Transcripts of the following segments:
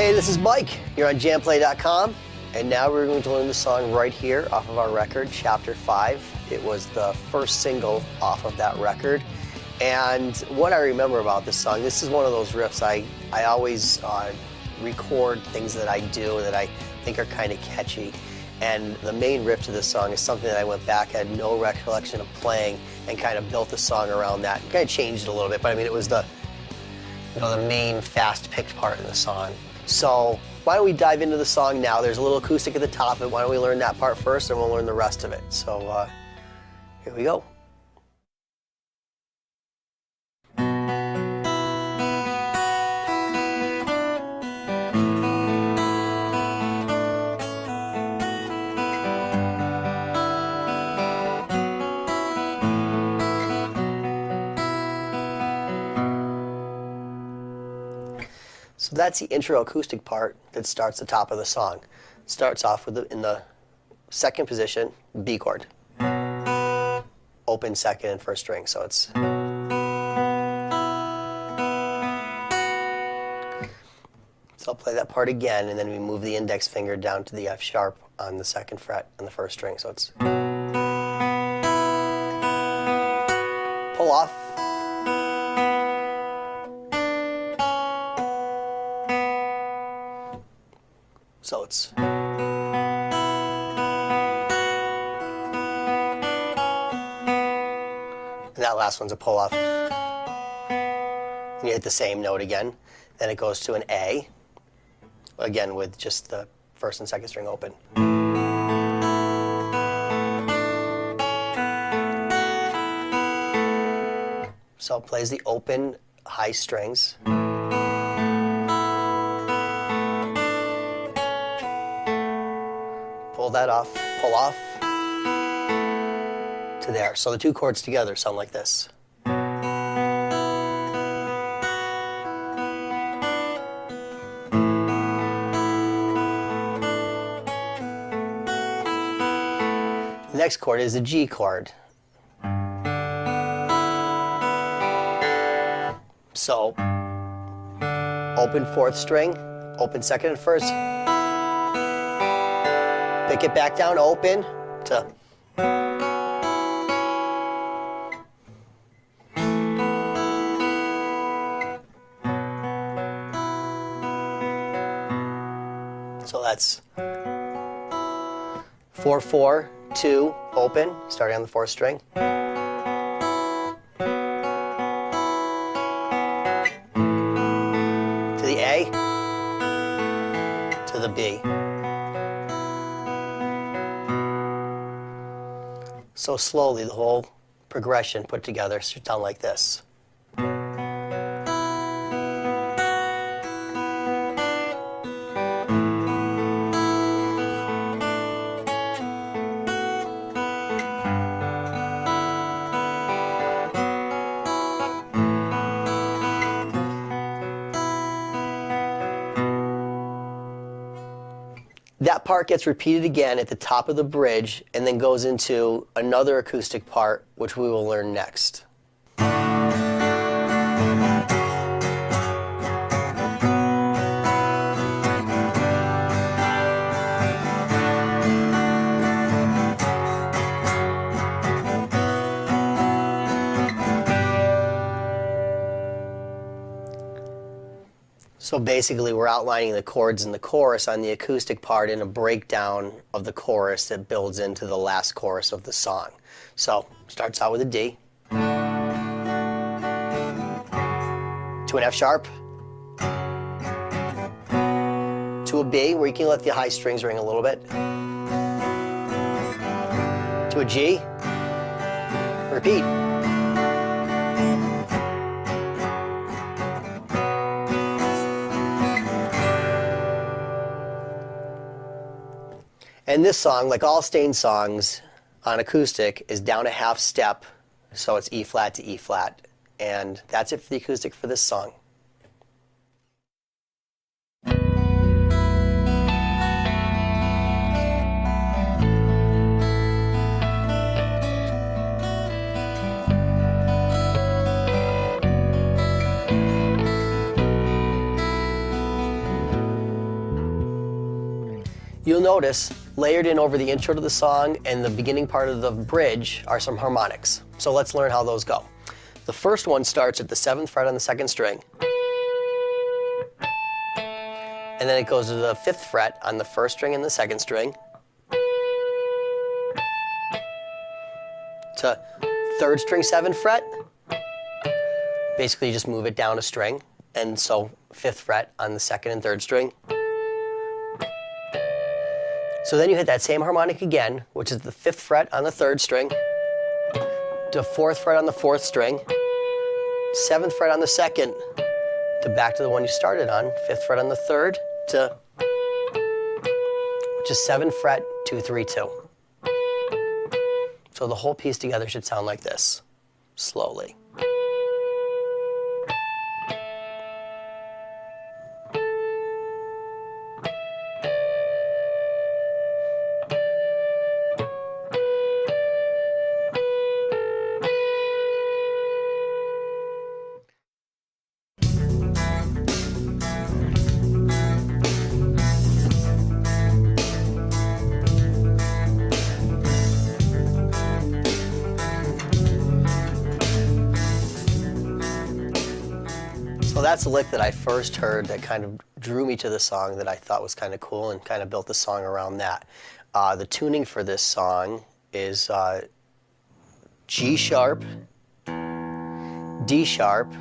Hey, this is Mike. You're on jamplay.com, and now we're going to learn the song right here off of our record, Chapter 5. It was the first single off of that record. And what I remember about this song, this is one of those riffs I always record things that I do that I think are kind of catchy. And the main riff to this song is something that I went back, had no recollection of playing, and kind of built the song around that. Kind of changed it a little bit, but I mean, it was the main fast-picked part of the song. So why don't we dive into the song now? There's a little acoustic at the top, and why don't we learn that part first, and we'll learn the rest of it. So here we go. So that's the intro acoustic part that starts the top of the song. It starts off with in the second position, B chord. Open second and first string, so it's... So I'll play that part again, and then we move the index finger down to the F sharp on the second fret on the first string, so it's... Pull off. So it's... And that last one's a pull off. And you hit the same note again. Then it goes to an A, again with just the first and second string open. So it plays the open high strings. Pull that off, pull off to there. So the two chords together sound like this. The next chord is a G chord. So open fourth string, open second and first. Pick it back down, open to... So that's 4, 4, 2, open, starting on the fourth string. To the A, to the B. So slowly, the whole progression put together should sound like this. That part gets repeated again at the top of the bridge and then goes into another acoustic part, which we will learn next. So basically, we're outlining the chords in the chorus on the acoustic part in a breakdown of the chorus that builds into the last chorus of the song. So, starts out with a D, to an F sharp, to a B, where you can let the high strings ring a little bit, to a G, repeat. And this song, like all Staind songs on acoustic, is down a half step, so it's E flat to E flat. And that's it for the acoustic for this song. You'll notice layered in over the intro to the song and the beginning part of the bridge are some harmonics. So let's learn how those go. The first one starts at the 7th fret on the 2nd string. And then it goes to the 5th fret on the 1st string and the 2nd string. To 3rd string, 7th fret. Basically you just move it down a string. And so 5th fret on the 2nd and 3rd string. So then you hit that same harmonic again, which is the 5th fret on the 3rd string, to 4th fret on the 4th string, 7th fret on the 2nd, to back to the one you started on, 5th fret on the 3rd, to, which is 7th fret, 2, 3, 2. So the whole piece together should sound like this, slowly. So that's a lick that I first heard that kind of drew me to the song that I thought was kind of cool and kind of built the song around that. The tuning for this song is G sharp, D sharp,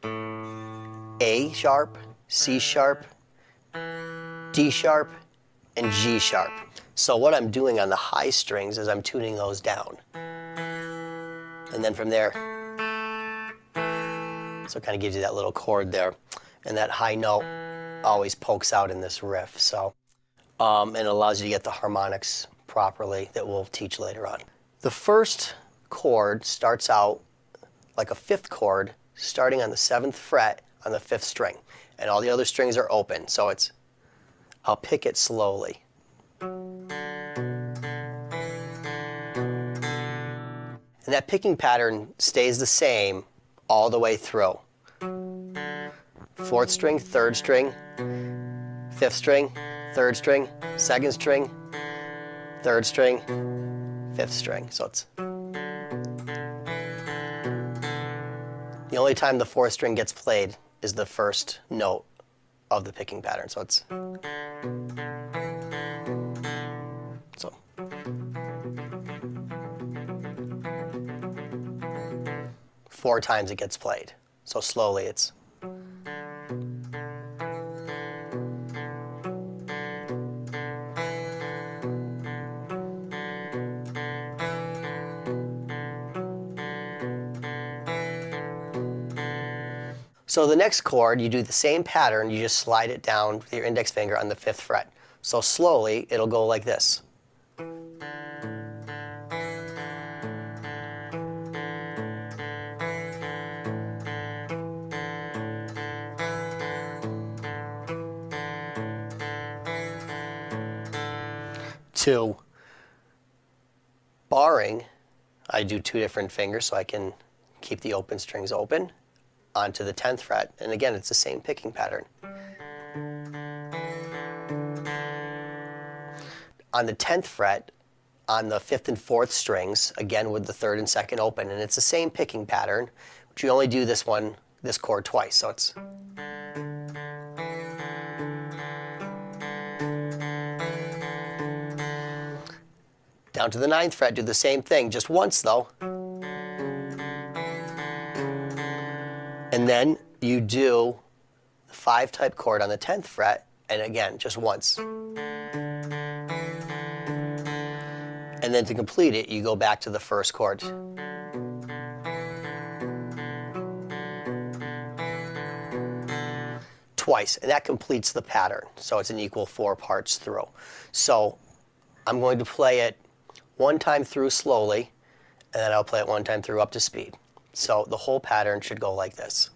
A sharp, C sharp, D sharp, and G sharp. So what I'm doing on the high strings is I'm tuning those down. And then from there, so it kind of gives you that little chord there. And that high note always pokes out in this riff. So, and it allows you to get the harmonics properly that we'll teach later on. The first chord starts out like a 5th chord, starting on the 7th fret on the 5th string. And all the other strings are open. So it's, I'll pick it slowly. And that picking pattern stays the same all the way through. 4th string, 3rd string, 5th string, 3rd string, 2nd string, 3rd string, 5th string. So it's the only time the 4th string gets played is the first note of the picking pattern. So it's so 4 times it gets played. So slowly it's so the next chord, you do the same pattern, you just slide it down with your index finger on the 5th fret. So slowly, it'll go like this. To barring, I do 2 different fingers so I can keep the open strings open, onto the 10th fret, and again it's the same picking pattern. On the 10th fret, on the 5th and 4th strings, again with the 3rd and 2nd open, and it's the same picking pattern, but you only do this chord twice, so it's down to the 9th fret, do the same thing, just once though. And then you do the 5 type chord on the 10th fret, and again, just once. And then to complete it, you go back to the first chord. Twice, and that completes the pattern. So it's an equal 4 parts through. So I'm going to play it 1 time through slowly, and then I'll play it 1 time through up to speed. So the whole pattern should go like this.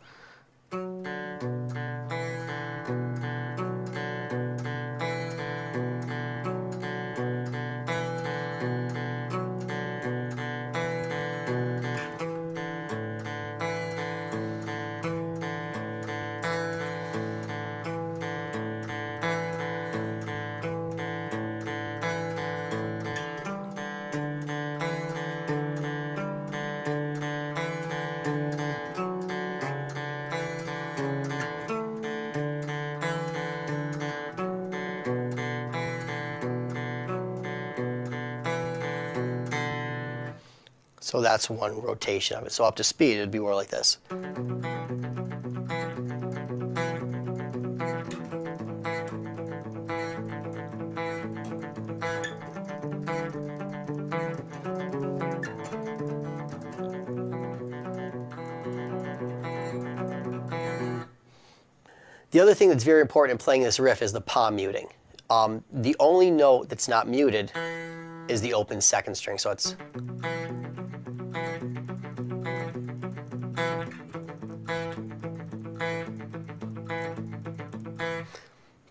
So that's one rotation of it. So up to speed, it'd be more like this. The other thing that's very important in playing this riff is the palm muting. The only note that's not muted is the open second string, so it's...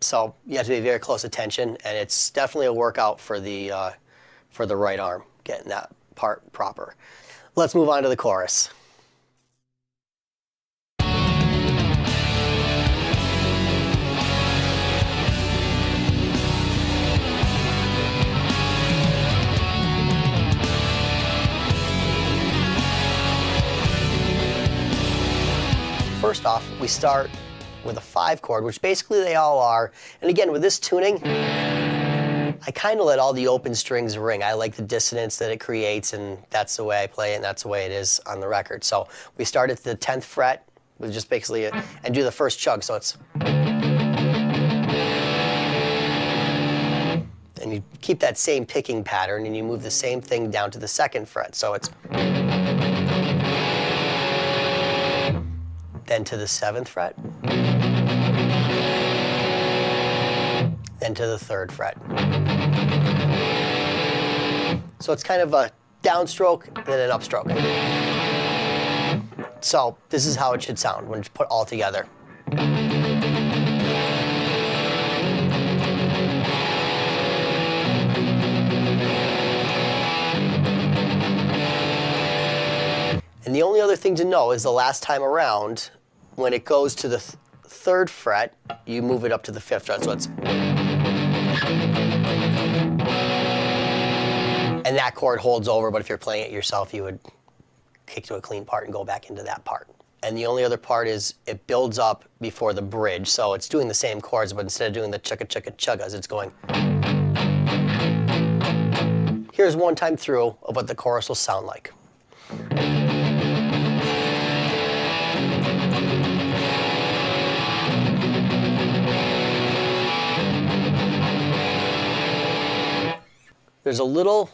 So you have to pay very close attention, and it's definitely a workout for the right arm, getting that part proper. Let's move on to the chorus. First off, we start with a 5 chord, which basically they all are. And again, with this tuning, I kind of let all the open strings ring. I like the dissonance that it creates, and that's the way I play it, and that's the way it is on the record. So we start at the 10th fret with just basically and do the first chug. So it's... And you keep that same picking pattern, and you move the same thing down to the 2nd fret. So it's... Then to the 7th fret, then to the 3rd fret. So it's kind of a downstroke and then an upstroke. So this is how it should sound when it's put all together. And the only other thing to know is the last time around, when it goes to the 3rd fret, you move it up to the 5th fret. So it's... And that chord holds over, but if you're playing it yourself, you would kick to a clean part and go back into that part. And the only other part is it builds up before the bridge. So it's doing the same chords, but instead of doing the chugga chugga chuggas, it's going... Here's one time through of what the chorus will sound like. There's a little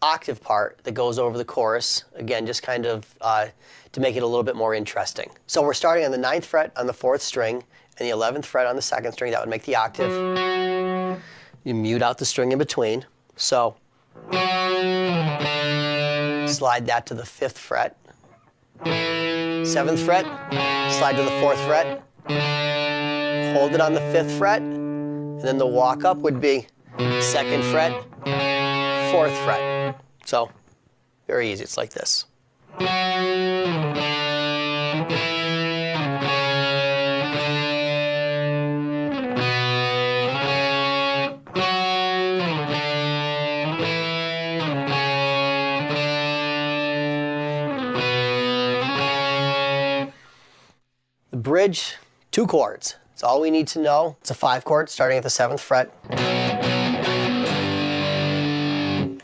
octave part that goes over the chorus, again, just kind of to make it a little bit more interesting. So we're starting on the 9th fret on the 4th string and the 11th fret on the 2nd string. That would make the octave. You mute out the string in between. So slide that to the 5th fret. 7th fret, slide to the 4th fret. Hold it on the 5th fret. And then the walk up would be 2nd fret, 4th fret. So, very easy, it's like this. The bridge, 2 chords. That's all we need to know. It's a 5 chord starting at the 7th fret.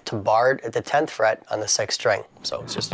To barred at the 10th fret on the 6th string. So it's just...